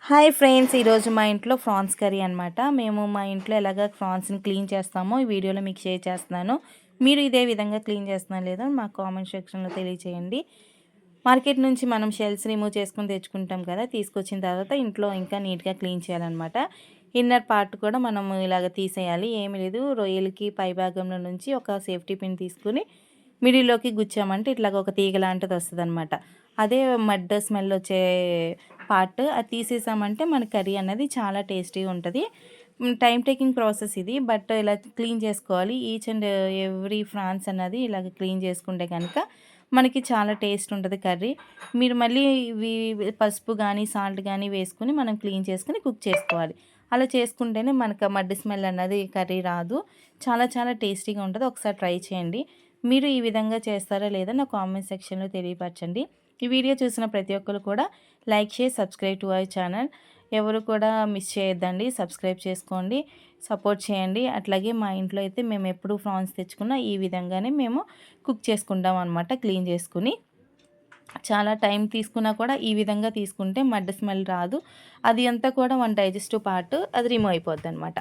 Hi friends, ఈరోజు మా ఇంట్లో ప్రాన్స్ కర్రీ అనమాట. మేము మా ఇంట్లో ఎలాగ ప్రాన్స్ని క్లీన్ చేస్తామో ఈ వీడియోలో మీకు షేర్ చేస్తున్నాను. మీరు ఇదే విధంగా క్లీన్ చేస్తున్నా లేదా మా కామెంట్ సెక్షన్లో తెలియచేయండి. మార్కెట్ నుంచి మనం షెల్స్ రిమూవ్ చేసుకుని తెచ్చుకుంటాం కదా, తీసుకొచ్చిన తర్వాత ఇంట్లో ఇంకా నీట్గా క్లీన్ చేయాలన్నమాట. ఇన్నర్ పార్ట్ కూడా మనం ఇలాగ తీసేయాలి. ఏమి లేదు, రొయ్యలకి పై భాగంలో నుంచి ఒక సేఫ్టీ పిన్ తీసుకుని మిడిల్లోకి గుచ్చామంటే ఇట్లాగ ఒక తీగ లాంటిది వస్తుంది. అదే మడ్ స్మెల్ వచ్చే పార్ట్ అది తీసేసామంటే మన కర్రీ అనేది చాలా టేస్టీగా ఉంటుంది. టైం టేకింగ్ ప్రాసెస్ ఇది, బట్ ఇలా క్లీన్ చేసుకోవాలి. ఈచ్ అండ్ ఎవ్రీ ఫ్రాన్స్ అన్నది ఇలాగ క్లీన్ చేసుకుంటే కనుక మనకి చాలా టేస్ట్ ఉంటుంది కర్రీ. మీరు మళ్ళీ ఇవి పసుపు కానీ సాల్ట్ కానీ వేసుకుని మనం క్లీన్ చేసుకుని కుక్ చేసుకోవాలి. అలా చేసుకుంటేనే మనకు మడ్డి స్మెల్ అన్నది కర్రీ రాదు. చాలా చాలా టేస్టీగా ఉంటుంది. ఒకసారి ట్రై చేయండి. మీరు ఈ విధంగా చేస్తారా లేదా నా కామెంట్ సెక్షన్లో తెలియపరచండి. ఈ వీడియో చూసిన ప్రతి ఒక్కరు కూడా like share subscribe to our channel. ఎవరు కూడా మిస్ చేయొద్దండి, సబ్స్క్రైబ్ చేసుకోండి, సపోర్ట్ చేయండి. అట్లాగే మా ఇంట్లో అయితే మేము ఎప్పుడు ప్రాన్స్ తెచ్చుకున్నా ఈ విధంగానే మేము కుక్ చేసుకుంటాం అనమాట. క్లీన్ చేసుకుని చాలా టైం తీసుకున్నా కూడా ఈ విధంగా తీసుకుంటే మడ్డ స్మెల్ రాదు. అది అంతా కూడా మన డైజెస్టివ్ పార్ట్ అది రిమూవ్ అయిపోద్ది అనమాట.